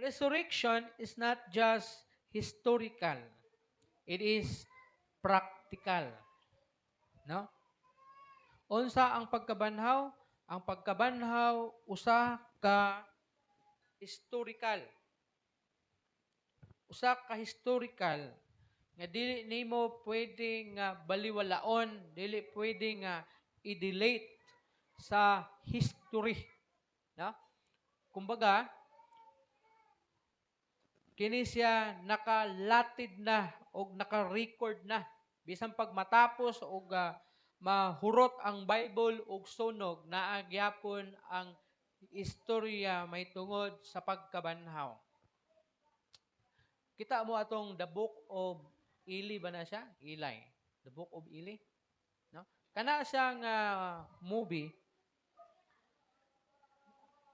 resurrection is not just historical. It is practical. No? Unsa ang pagkabanhaw? Ang pagkabanhaw usa ka historical. Usa ka historical nga dili nimo pwede nga baliwalaon, dili pwede nga i-delete sa history. No? Kumbaga, kini siya nakalatid na o naka-record na. Bisan pag matapos o mahurot ang Bible og sunog, naagyapon ang istorya may tungod sa pagkabanhaw. Kita mo atong The Book of Eli ba na siya? Eli. The Book of Eli. No? Kana siyang movie.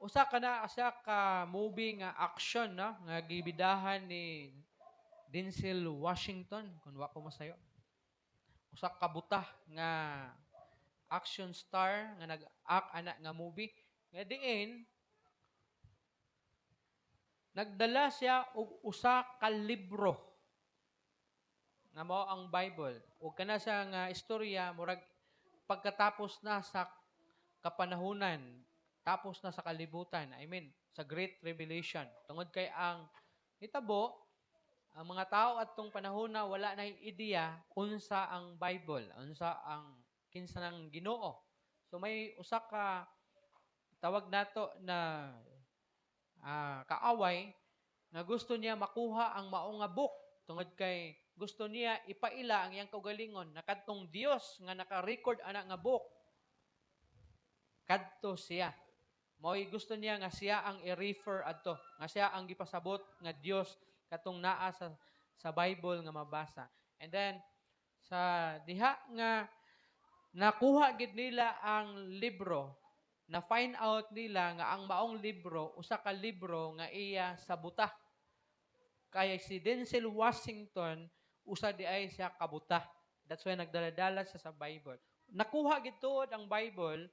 Usa kana siya ka movie nga action, no? Nga gibidahan ni Denzel Washington, kung wa ko masayo. Usa ka butah nga action star nga nag-act ana nga movie. Nga diin nagdala siya og usa ka libro nga mao ang Bible. Ug kana siya nga istorya murag pagkatapos na sa kapanahunan, tapos na sa kalibutan. I mean, sa Great Revelation. Tungod kay ang hitabo, ang mga tao atong panahon na wala na ideya unsa ang Bible, unsa ang kinsa ng Ginoo. So may usa ka tawag nato na kaaway na gusto niya makuha ang mao nga book tungod kay gusto niya ipaila ang iyang kaugalingon na kadtong Dios nga naka-record ana nga book kadto siya. Mo'y gusto niya nga siya ang i-refer adto, nga siya ang gipasabot nga Dios katong naa sa Bible nga mabasa. And then sa diha nga nakuha gid nila ang libro, na find out nila nga ang maong libro usa ka libro nga iya sa buta. Kaya si Denzel Washington usa di ay siya kabuta. That's why nagdala-dala siya sa Bible. Nakuha gid tuod ang Bible,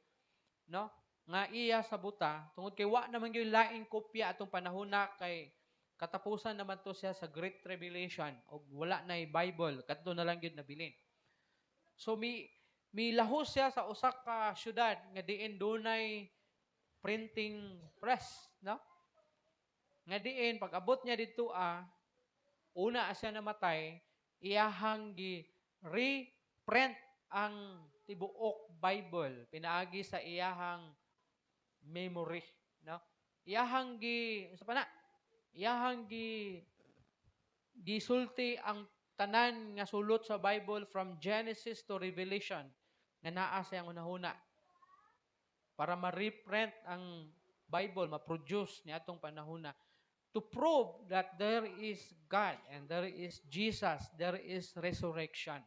no? Nga iya sa buta tungod kay wa naman gyud laing kopya atong panahon na kay katapusan naman to siya sa Great Revelation og wala nay Bible kadto na lang gyud nabilin. So milahos siya sa usa ka syudad nga diin dunay printing press, no? Nga diin pag abot niya dito una siya namatay, iyahang gi reprint ang tibuok Bible pinaagi sa iyahang memory, no? Iyahang sa pana, iyahang gisulti ang tanan nga sulot sa Bible from Genesis to Revelation nga naa sa iyang unahuna para ma-reprint ang Bible, ma-produce ni atong panahuna to prove that there is God and there is Jesus, there is resurrection.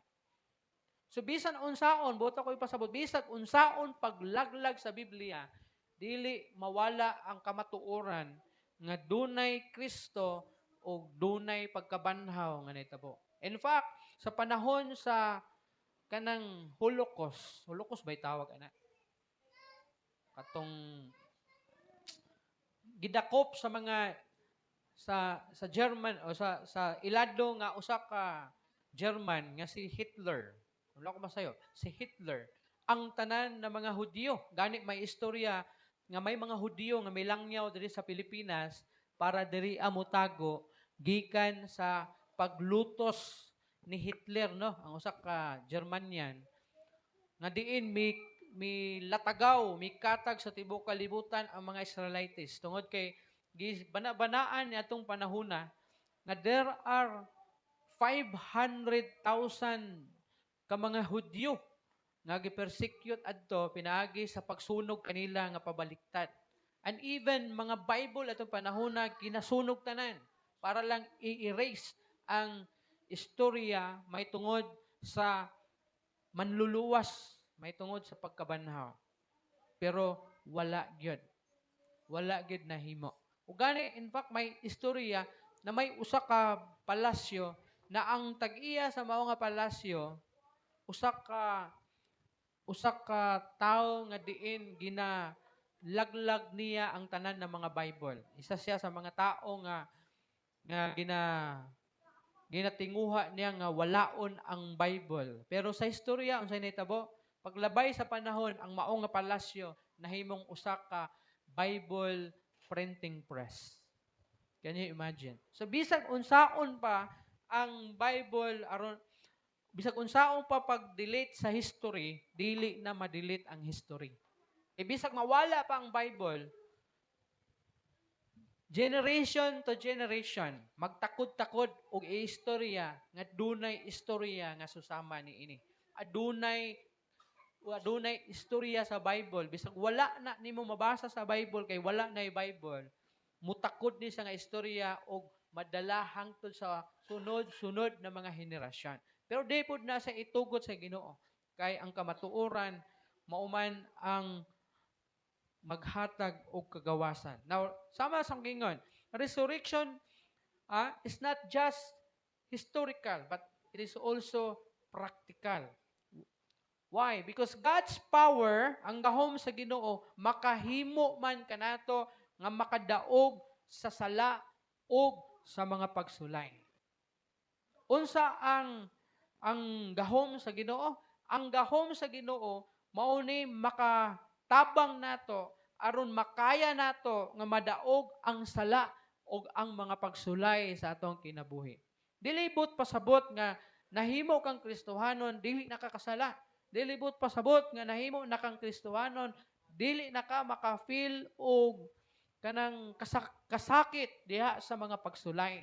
So bisan unsaon, buta ko ipasabot, bisan unsaon paglaglag sa Biblia, dili mawala ang kamatuoran nga dunay Kristo o dunay pagkabanhaw nga nahitabo. In fact, sa panahon sa kanang Holocaust ba tawag ana? Katong gidakop sa mga sa German o sa ilado nga usa ka German nga si Hitler. Wala ko masayo, si Hitler ang tanan ng mga Hudyo. Gani may istorya nga may mga Hudyo nga may langyaw diri sa Pilipinas para diri amutago gikan sa paglutos ni Hitler, no? Ang usa ka Germanian nga diin mi latagaw, mi katag sa tibuok kalibutan ang mga Israelites tungod kay bana-banaan ni atong panahona nga there are 500,000 ka mga Hudyo nga gi-persecute adto pinaagi sa pagsunog kanila nga pabaliktad. And even mga Bible atong panahona ginasunog tanan para lang i-erase ang istorya may tungod sa manluluwas, may tungod sa pagkabanhaw. Pero wala gyud. Wala gyud nahimo. Ug gani in fact may istorya na may usa ka palasyo na ang tag-iya sa mao nga palasyo usa ka tao nga diin laglag niya ang tanan ng mga Bible. Isa siya sa mga tao nga ginatinguha niya nga walaon ang Bible. Pero sa istorya unsay nahitabo? Paglabay sa panahon ang mao nga palasyo nahimong usa ka Bible printing press. Can you imagine? So bisag unsaon pa ang Bible aron bisag unsaon pa pag-delete sa history, dili na ma-delete ang history. Bisag mawala pa ang Bible, generation to generation, magtakod-takod og istorya nga dunay istorya nga susama niini. Adunay istorya sa Bible. Bisag wala na nimo mabasa sa Bible kay wala na Bible, mutakod ni sa nga istorya og madala hangtod sa sunod-sunod na mga henerasyon. Pero di pod na sa itugot sa Ginoo kay ang kamatuoran mauman ang maghatag og kagawasan. Now, sama sa gingon, resurrection is not just historical, but it is also practical. Why? Because God's power, ang gahom sa Ginoo, makahimo man kanato nga makadaog sa sala o sa mga pagsulay. Unsa ang gahom sa Ginoo? Ang gahom sa Ginoo mao ni makatabang nato aron makaya nato nga madaog ang sala o ang mga pagsulay sa atong kinabuhi. Dili but pasabot nga nahimo kang Kristohanon dili nakakasala. Dili but pasabot nga nahimo na kang Kristohanon dili na ka maka-feel og kanang kasakit diha sa mga pagsulay.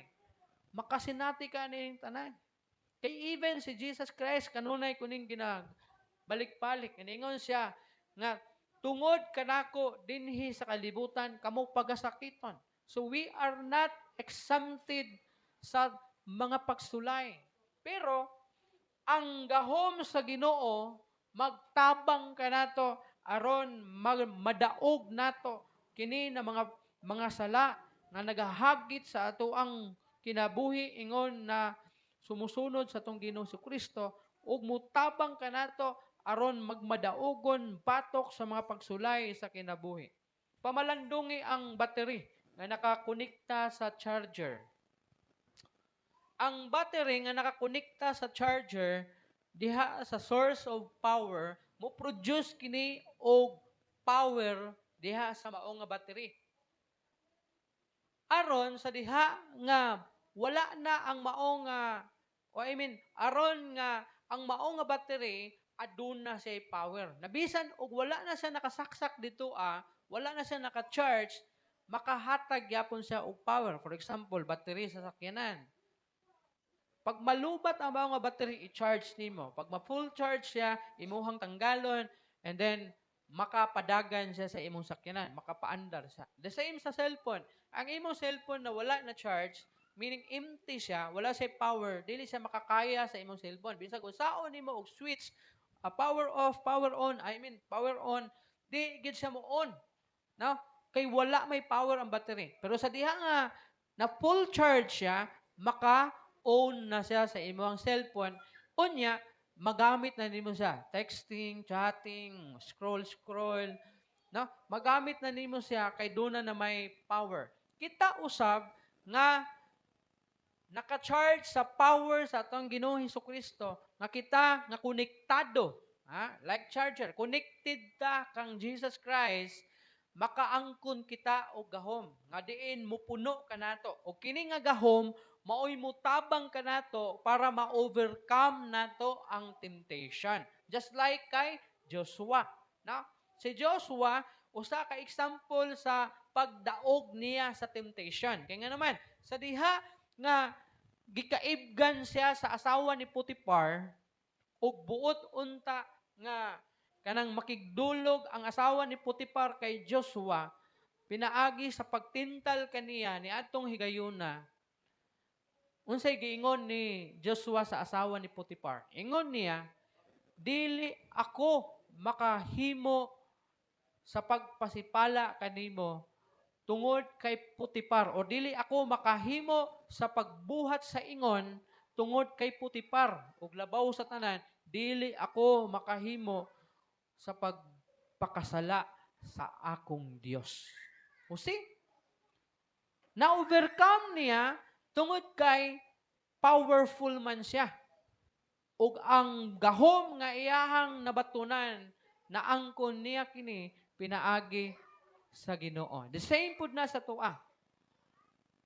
Makasinati ka ning tanan. Kay even si Jesus Christ kanunay kuning balik-balik. Iningon siya nga tungod kanako dinhi sa kalibutan kamo pagasakiton. So we are not exempted sa mga pagsulay. Pero ang gahom sa Ginoo magtabang kanato aron madaog nato kini na mga sala nga nagahagit sa ato ang kinabuhi ingon na sumusunod sa atong Ginoo Kristo ug mutabang kanato aron magmadaogon batok sa mga pagsulay sa kinabuhi. Pamalandungi ang battery nga nakakonekta sa charger. Ang battery nga nakakonekta sa charger diha sa source of power mo produce kini og power diha sa mao nga battery. Aron sa diha nga wala na ang mao nga aron nga ang mao nga battery aduna siya power. Nabisan og wala na siya nakasaksak dito wala na siya naka-charge, makahatag yapon siya og power. For example, battery sa sakyanan. Pag malubat ang mga battery, i-charge nimo. Pag ma-full charge siya, imuhang tanggalon, and then makapadagan siya sa imong sakyanan, makapaandar siya. The same sa cellphone. Ang imong cellphone na wala na charge, meaning empty siya, wala siya power, dili siya makakaya sa imong cellphone. Bisag usaon nimo og switch, power off, power on, power on, di gid siya mo on. No? Kay wala may power ang battery. Pero sa diha nga na full charge siya, maka-on na siya sa imong cellphone. Unya, magamit na nimo siya. Texting, chatting, scroll, no? Magamit na nimo siya kay doon na may power. Kita usab nga naka-charge sa power sa atong Ginoo Hesukristo nga kita nga konektado, like charger, connected ta kang Jesus Christ, makaangkon kita og gahom nga diin mupuno kanato. O kini nga gahom maoy mutabang kanato para ma-overcome nato ang temptation. Just like kay Joshua, no? Si Joshua usa ka example sa pagdaog niya sa temptation. Kaya nga naman, sa diha nga gikaibgan siya sa asawa ni Potiphar ug buot unta nga kanang makigdulog ang asawa ni Potiphar kay Joshua, pinaagi sa pagtintal kaniya ni atong higayuna. Unsay giingon ni Joshua sa asawa ni Potiphar? Ingon niya, dili ako makahimo sa pagpasipala kanimo tungod kay Potiphar, o dili ako makahimo sa pagbuhat sa ingon tungod kay Potiphar, ug labaw sa tanan, dili ako makahimo sa pagpakasala sa akong Dios. O see? Na-overcome niya tungod kay powerful man siya. Ug ang gahom nga iyahang nabatunan na angkon niya kini pinaagi sa Ginoo. The same pud na sa tuwa.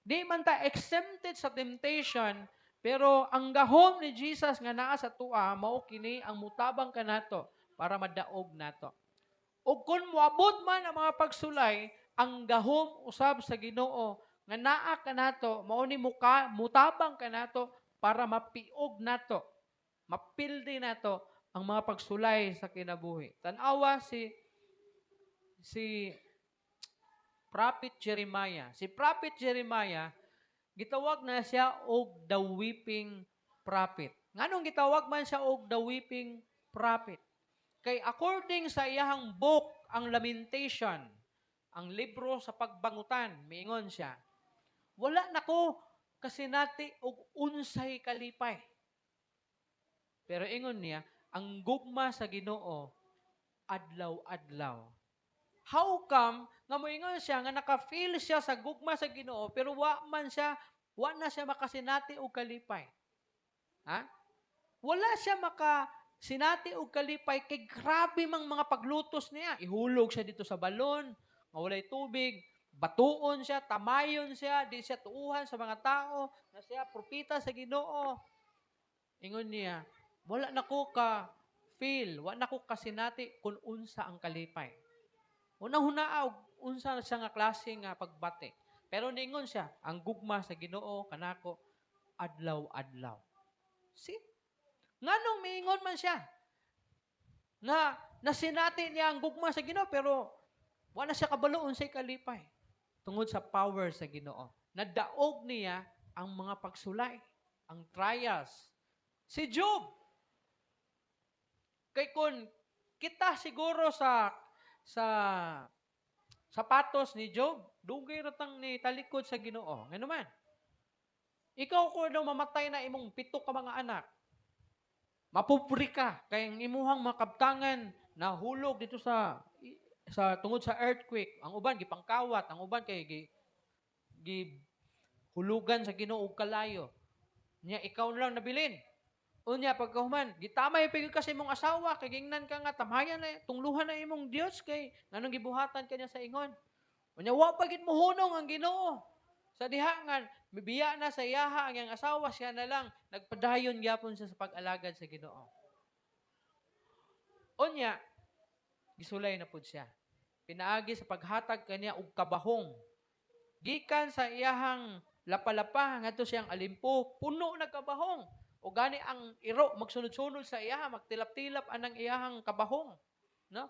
Di man ta exempted sa temptation, pero ang gahom ni Jesus nga naa sa tuwa mao kini ang mutabang kanato para madaog nato. Ug kun moabot man ang mga pagsulay, ang gahom usab sa Ginoo nga naa kanato mao ni mutabang kanato para mapiog nato, mapildi nato ang mga pagsulay sa kinabuhi. Tan-awa si Prophet Jeremiah. Si Prophet Jeremiah, gitawag na siya og the weeping prophet. Nganong gitawag man siya og the weeping prophet? Kay according sa iyahang book, ang Lamentation, ang libro sa pagbangutan, miingon siya, wala nako kasinati og unsay kalipay. Pero ingon niya, ang gugma sa Ginoo adlaw-adlaw. How come nga moingon siya nga naka-feel siya sa gugma sa Ginoo pero wa na siya makasinati og kalipay. Ha? Wala siya makasinati og kalipay kay grabe mang mga paglutos niya. Ihulog siya dito sa balon, nga walay tubig, batuon siya, tamayon siya, di siya tuuhan sa mga tao, na siya propita sa Ginoo. Ingon niya, wala nako ka feel, wala nako kasinati kung unsa ang kalipay. Unang-hunaaw, unsa siya nga klase nga pagbati. Pero ningon siya, ang gugma sa Ginoo kanako adlaw-adlaw. See? Nganong miingon man siya nga nasinati niya ang gugma sa Ginoo pero wala siya kabalo unsay kalipay tungod sa power sa Ginoo. Nadaog niya ang mga pagsulay, ang trials. Si Job, kay kun kita siguro sa sapatos ni Job, dugay ratang ni talikod sa Ginoo. Ngano man? Ikaw ko daw mamatay na imong 7 ka mga anak. Mapupri ka kay ang imuhang makabtangan na hulog dito sa tungod sa earthquake. Ang uban gipangkawat, ang uban kay hulugan sa Ginoo og kalayo. Nya ikaw lang nabilin. Unya pagkahuman, gitamay pigid kasi imong asawa kay gingnan ka nga tamayan na tungluhan na imong Dios kay nganong gibuhatan kanya sa ingon. Unya wa pa gid mohunong ang Ginoo. Sa diha nga bibiya na sa iyaha ang iyang asawa, siya na lang nagpadayon gyapon siya sa pag-alagad sa Ginoo. Unya gisulay na pud siya. Pinaagi sa paghatag kaniya og kabahong. Gikan sa iyahang lapalapa ngadto siyang alimpo, puno na kabahong. O gani ang iro magsunod-sunod sa iyaha, magtilap-tilap anang iyahang kabahong, no?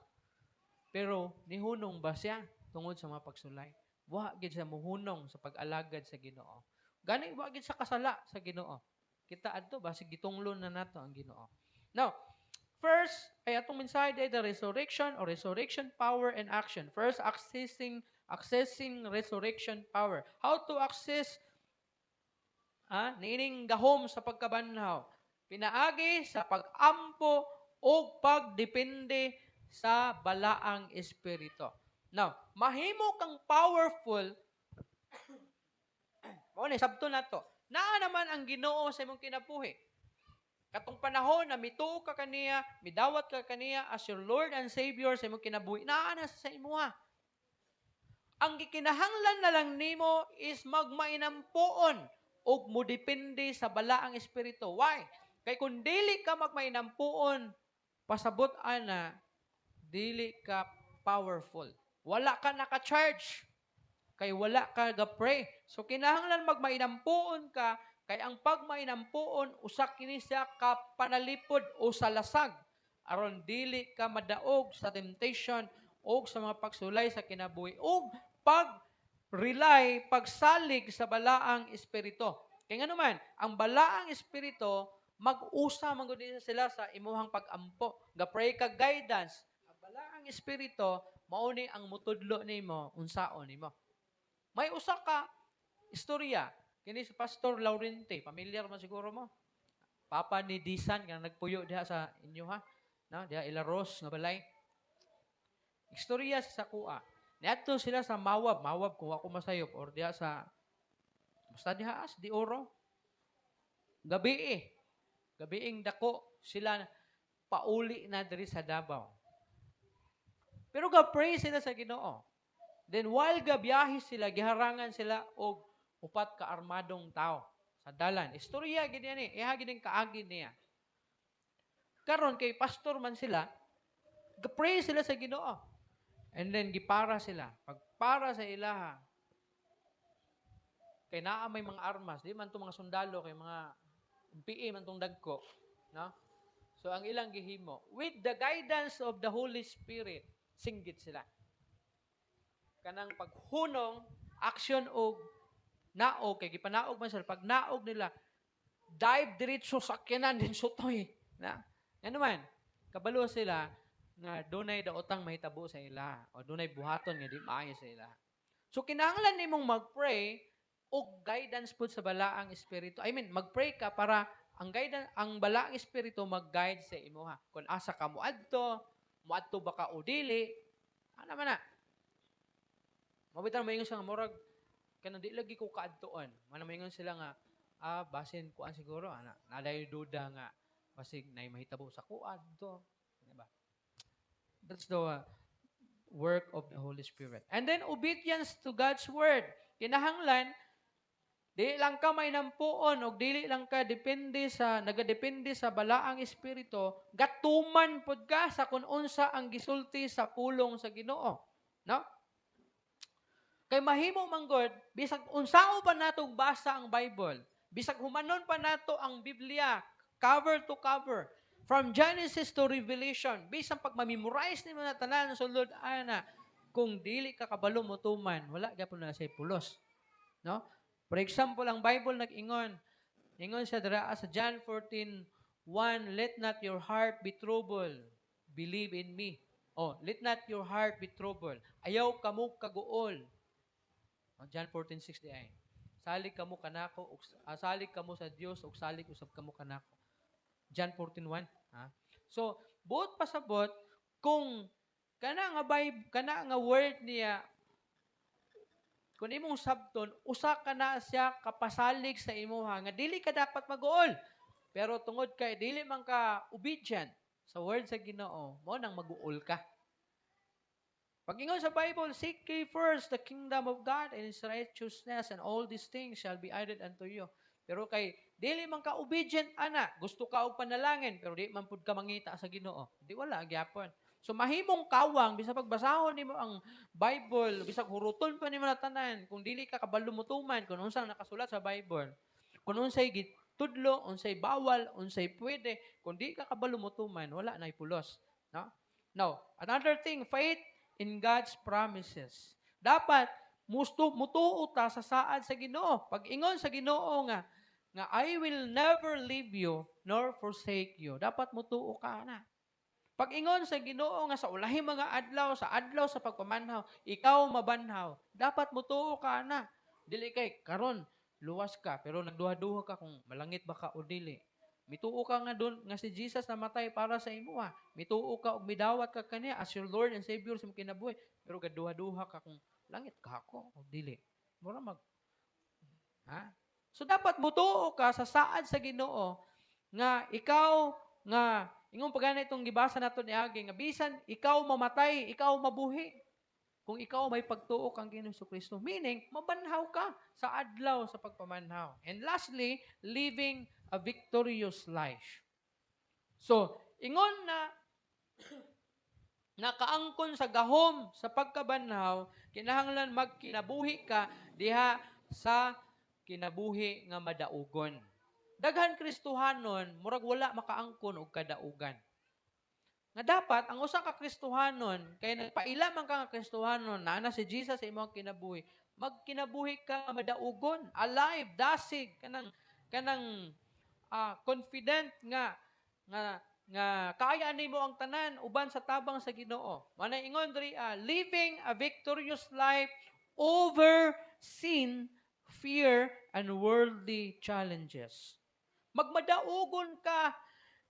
Pero nihunong ba siya tungod sa mga pagsulay? Wa gid siya muhunong sa pag-alagad sa Ginoo. Gani wa gid sa kasala sa Ginoo. Kita adto basig gitunglo na nato ang Ginoo. Now, first ay atong mensahe day the resurrection or resurrection power and action. First, accessing resurrection power. How to access niining gahom sa pagkabanhaw. Pinaagi sa pag-ampo o pagdepende sa balaang espiritu. Now, mahimo kang powerful, mao ni sabto nato. Naa naman ang Ginoo sa imong kinabuhi. Katong panahon na mituo ka kaniya, midawat ka kaniya as your Lord and Savior sa imong kinabuhi, naa na sa imuha. Ang gikinahanglan na lang nimo is magmainampuon ug mo depende sa balaang espiritu. Why? Kay kung dili ka magmainampuon, pasabot ana, dili ka powerful. Wala ka naka-charge. Kay wala ka ga-pray. So kinahanglan magmainampuon ka, kay ang pagmainampuon usa kini siya ka panalipod o salasag aron dili ka madaog sa temptation o sa mga pagsulay sa kinabuhi o pagsalig sa balaang espiritu. Kaya nga naman, ang balaang espiritu, mag-usa man gud sila sa imuhang pag-ampo. Ga-pray ka guidance. Ang balaang espiritu, mao ni ang mutudlo nimo, unsaon nimo. May usa ka istorya, kini si Pastor Laurente, familiar man siguro mo. Papa ni Disan, nga nagpuyo diha sa inyo ha. No, diha Ilaros nga balay. Istorya sa Sakua. Niadto sila sa Mawab. Mawab kung ako masayop. Or diha sa, basta diha as, di oro. Gabi eh. Gabiing dako. Sila pauli na diri sa Davao. Pero ga-pray sila sa Ginoo. Then while gabiyahe sila, giharangan sila og upat ka armadong tao sa dalan. Istorya gid ni, iha gid kaagi niya. Karon kay pastor man sila, ga-pray sila sa Ginoo. And then gipara sila. Pagpara sa ilaha, kay naa may mga armas, di man to mga sundalo kay mga PE man tong dagko, no? So ang ilang gihimo, with the guidance of the Holy Spirit, singgit sila. Kanang paghunong, action og naog, kay gipanaog man sila, pag naog nila, dive diretso sa sakyanan din sutoy. Na? Ano man, kabalo sila, nga dunay daotang mahitabo sa ila, o dunay buhaton nga di maayo sa ila. So kinahanglan nimong mag-pray og guidance pud sa balaang espiritu. I mean, mag-pray ka para ang balaang espiritu mag-guide sa imuha. Kung asa ka muadto ba ka o dili, ano man na. Mabitan maingon siya nga murag kanang di lagi ko kaadtuon. Maingon sila nga basin kuan siguro ana. Naday duda nga basig nay mahitabo sa kuad to, di ba? That's the work of the Holy Spirit. And then obedience to God's word. Kinahanglan dili lang ka may nampuon o dili lang ka nagadepende sa balaang espiritu, gatuman pod ka sa kun unsa ang gisulti sa pulong sa Ginoo, no? Kay mahimo manggod bisag unsao pa natong basa ang Bible, bisag humanon pa nato ang Biblia cover to cover, from Genesis to Revelation, bisag pag ma-memorize nimo na tanan sulod ana, kung dili ka kabalo motuman, wala gyapon na say pulos, no? For example, ang Bible nag-ingon siya dira sa John 14:1, let not your heart be troubled, believe in me. Oh, let not your heart be troubled. Ayaw kamo kaguol. John 14:6 di ay. Salig kamo kanako, salig kamo sa Dios ug salig usab kamo kanako. John 14:1, ha? So, buot pasabot kung kana nga word niya, kung imong sabton, usa ka na siya kapasalig sa imuha, nga dili ka dapat mag-uol. Pero tungod kay dili man ka obedient sa word sa Ginoo, mo nang mag-uol ka. Pag ingon sa Bible, seek ye first the kingdom of God and His righteousness, and all these things shall be added unto you. Pero kay dili man ka obedient ana, gusto ka og panalangin, pero di man pud ka mangita sa Ginoo. Di wala gyapon. So mahimong kawang bisag pagbasahon nimo ang Bible, bisag huruton pa nimo na tanan, kung dili ka kabalo motuman kung unsang nakasulat sa Bible, kung unsay gitudlo, unsay bawal, unsay pwede, kung di ka kabalo motuman, wala nay pulos, no? Now, another thing, faith in God's promises. Dapat mutuo ta sa saad sa Ginoo. Pag ingon sa Ginoo nga I will never leave you nor forsake you. Dapat mutuo ka na. Pag ingon sa Ginoo nga sa ulahing mga adlaw, sa adlaw sa pagpamanhaw, ikaw mabanhaw, dapat mutuo ka na. Dili kay karon luwas ka pero nagduha-duha ka kung malangit ba ka o dili. Mituo ka nga doon nga si Jesus namatay para sa imo. Mituo ka og midawat ka kaniya as your Lord and Savior sa kinabuhi. Pero gaduha-duha ka kung langit ka ako o dili. Mura So dapat mutuo ka sa saad sa Ginoo nga ikaw nga ingon pagana itong gibasa nato ni Agi nga bisan ikaw mamatay, ikaw mabuhi. Kung ikaw may pagtuo kang Ginoong Kristo, meaning mabanhaw ka sa adlaw sa pagpamanhaw. And lastly, living a victorious life. So, ingon na nakaangkon sa gahom sa pagkabanhaw, kinahanglan magkinabuhi ka diha sa kinabuhi nga madaugon. Daghan Kristohanon, murag wala makaangkon og kadaugan. Nga dapat, ang usa ka Kristohanon, kay nagpaila man ka nga Kristohanon, na si Jesus sa imong kinabuhi, magkinabuhi ka nga madaugon, alive, dasig, kanang confident nga kaya nimo ang tanan uban sa tabang sa Ginoo. Manay ingon diri living a victorious life over sin, fear, and worldly challenges. Magmadaugon ka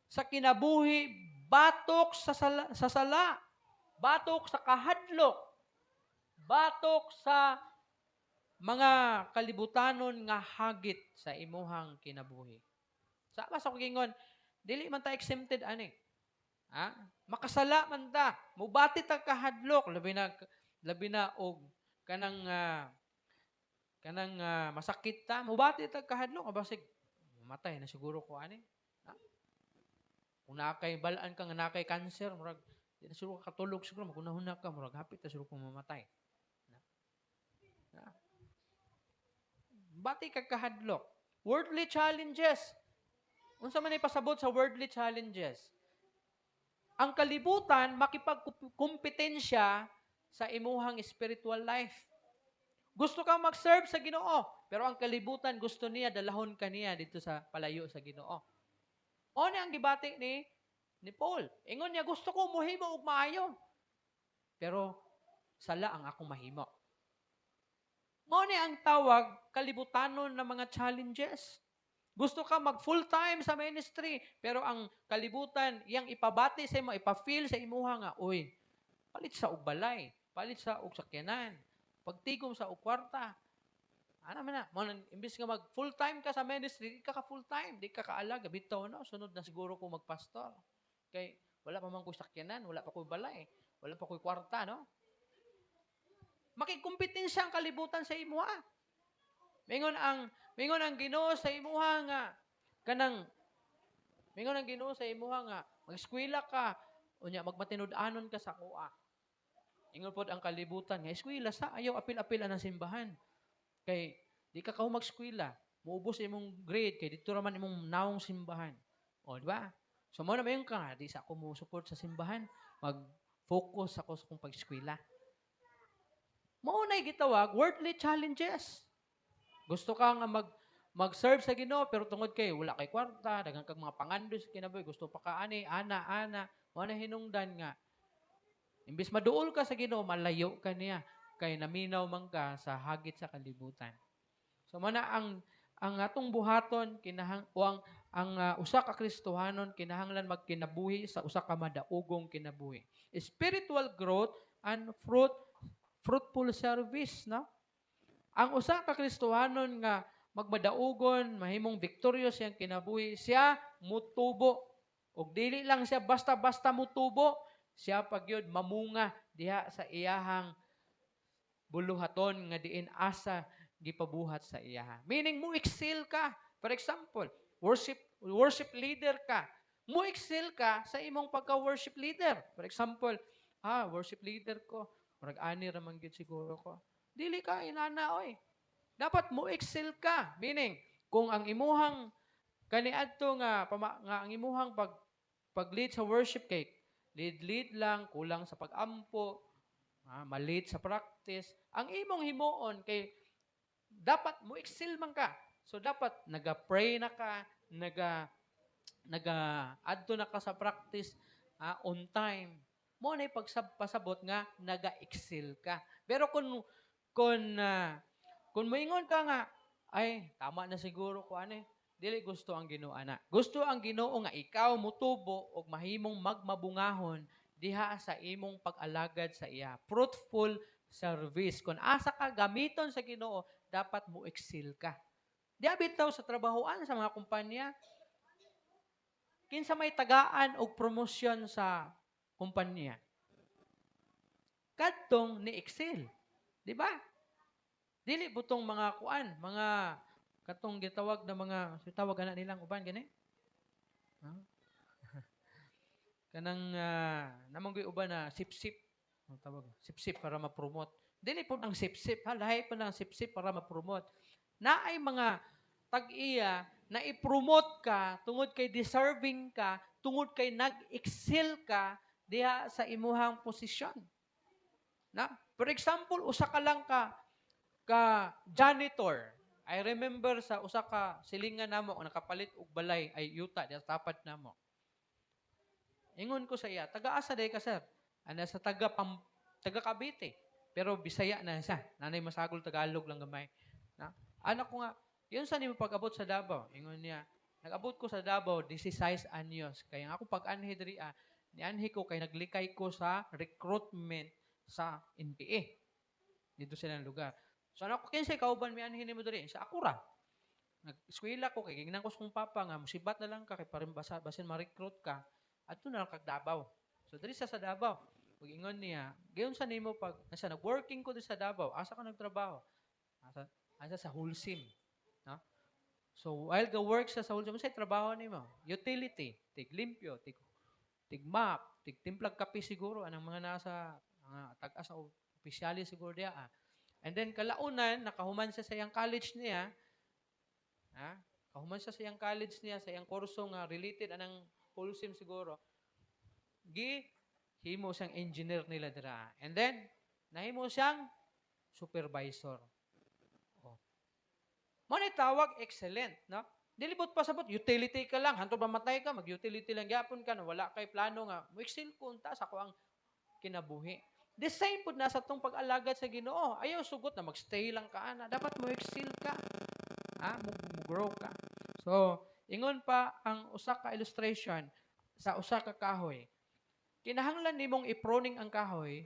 sa kinabuhi, batok sa sala, batok sa kahadlok, batok sa mga kalibutanon nga hagit sa imuhang kinabuhi. Sa basa ko gingon, dili man ta exempted ani. Ha? Makasala man ta, mubati ta kahadlok labi na og kanang masakit ta, mubati ta kahadlok basig mamatay na siguro ko ani. Ha? Kung nakay balaan ka nga nakay cancer, murag di na siguro katulog siguro magunahuna ka, murag hapit ta siguro kung mamatay. Ha? Bati ka kahadlok. Worldly challenges. Unsa man ipasabot sa worldly challenges? Ang kalibutan makipagkumpetensya sa imuhang spiritual life. Gusto kang mag-serve sa Ginoo, pero ang kalibutan gusto niya dalahon kaniya dito sa palayo sa Ginoo. O ni ang gibati ni Paul. Ingon niya, gusto ko mohimo og maayo. Pero sala ang akong mahimo. Mo ni ang tawag kalibutanon ng mga challenges. Gusto ka mag full-time sa ministry, pero ang kalibutan, iyang ipabati sa imo, ipa-feel sa imuha nga, uy, palit sa og balay, palit sa og sakyanan, pagtigom sa og kwarta. Ano man na, imbis nga mag full-time ka sa ministry, di ka full-time, di ka kaalaga, bitaw no, sunod na siguro ko magpastor. Kay wala pa man ko sakyanan, wala pa ko balay, wala pa ko kwarta, no? Makikumpetensya ang kalibutan sa imuha. Mingon ang Ginoo sa imuha nga mingon ang Ginoo sa imuha nga mag-eskwela ka unya magmatinud-anon ka sa kuha. Ingon pod ang kalibutan nga eskwela sa ayaw apil-apil ang simbahan. Kay di ka mag-eskwela, muubos imong grade kay dito ra man imong naong simbahan. O di ba? So mo na mayon ka di sa ako mo support sa simbahan, mag-focus ako sa kong pag-eskwela. Mao nay gitawag worldly challenges. Gusto ka nga mag-serve sa Ginoo pero tungod kay wala kay kwarta, daghang kag mga pangandos kinabuhi, gusto pa ka ani ana mo na hinungdan nga imbis maduol ka sa Ginoo malayo ka niya kay naminaw man ka sa hagit sa kalibutan. So mana ang atong buhaton kinahang o ang usa ka Kristohanon kinahanglan magkinabuhi sa usa ka madaugong kinabuhi. Spiritual growth and fruitful service, no? Ang usa ka Kristohanon nga magmadaugon, mahimong victorious siyang kinabuhi, siya mutubo. Og dili lang siya basta-basta mutubo, siya pagyud mamunga diha sa iyahang buluhaton nga diin asa gipabuhat sa iyaha. Meaning mo excel ka. For example, worship leader ka. Mo excel ka sa imong pagka-worship leader. For example, worship leader ko, murag ani ra man gyud siguro ko. Dili ka inana oy. Dapat mo excel ka. Meaning, kung ang imuhang kaniadto nga ang imuhang pag-lead sa worship kay lead lang, kulang sa pag-ampo, malit sa practice, ang imong himuon kay dapat mo excel man ka. So dapat naga-pray na ka, naga-adto na ka sa practice on time. Mo na pagpasabot nga naga-excel ka. Pero kung moingon ka nga, ay, tama na siguro ko dili gusto ang Ginoo ana. Gusto ang Ginoo nga ikaw mutubo og mahimong magmabungahon diha sa imong pag-alagad sa iya. Fruitful service. Kung asa ka gamiton sa Ginoo, dapat mo excel ka. Di bitaw sa trabahoan sa mga kumpanya, kinsa may tagaan og promosyon sa kumpanya. Kadtong ni excel. Di ba? Dili butong mga katong gitawag na mga tawag ana nilang uban gani. Kanang namanggoy uban na sip-sip. Ang tawag, sip-sip para ma-promote. Dili po ang sip-sip, lahi po ng sip-sip para ma-promote. Naay mga tag-iya na i-promote ka tungod kay deserving ka, tungod kay nag-excel ka diha sa imuhang posisyon. Na? For example, usa ka lang ka janitor. I remember sa usa ka silingan namo nakapalit og balay ay yuta diha tapat namo. Ingon ko sa iya, taga-asa day ka sir? Ana sa taga Cavite. Pero Bisaya na siya. Nanay masagol Tagalog lang gamay. Na? Anak ko nga, yun sa nimo pag-abot sa Davao. Ingon niya, nag-abot ko sa Davao 16 anyos. Kaya ako pag-anhi diri Nianhi ko kay naglikay ko sa recruitment sa NPA. Dito silang lugar. So ano ko kinsay kauban mi anhi nimo diri sa Akura. Nag-eskwela ko kay gingnan ko sa kong papa nga musibat na lang ka kay paring basin ma-recruit ka adto na lang kag Davao. So diri sa Davao, ug ingon niya, gayon sa nimo pag nasa nag-working ko diri sa Davao, asa ka nagtrabaho? Asa sa Hulsim, no? So while ga work sa Hulsim, say trabaho nimo? Utility, tig limpyo, tig map, tig timplag kape siguro anang mga nasa mga tag-asa sa opisyali siguro diya. And then kalaunan nakahuman siya sa iyang college niya, ha? Kahuman siya sa iyang college niya, sa iyang kurso nga related anang Hulsim siguro. Himo siyang engineer nila dira. And then nahimo siyang supervisor. Oh. Mo ni tawag excellent, no? Dilibot pa sabot utility ka lang, hanto mamatay ka, mag-utility lang gyapon ka na wala kay plano nga mo excel ko unta sa ko ang kinabuhi. The same pud na sa tong pag-alagad sa Ginoo. Ayaw sugot na magstay lang ka ana. Dapat mo excel ka. Mo grow ka. So, ingon pa ang usa ka illustration sa usa ka kahoy. Kinahanglan nimong i-pruning ang kahoy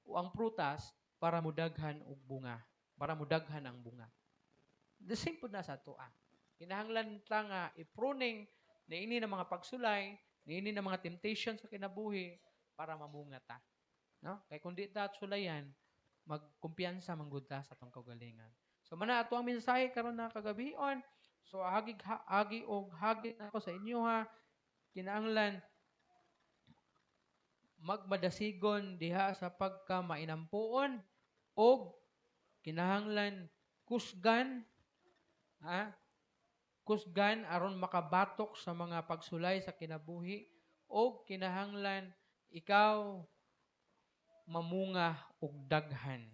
o ang prutas para mudaghan og bunga, para mudaghan ang bunga. The same pud na sa atoa. Kinahanglan ta nga i-pruning niini ng mga pagsulay, niini ng mga temptation sa kinabuhi para mamunga ta. No? Kay kung di ta sulayan, magkumpiyansa manggud ta sa atong kaugalingan. So mana ato ang mensahe karon na kagabion. So hagi og hagi ako sa inyo ha. Kinahanglan magmadasigon diha sa pagka mainampuon og kinahanglan kusgan kusgan aron makabatok sa mga pagsulay sa kinabuhi og kinahanglan ikaw mamunga og daghan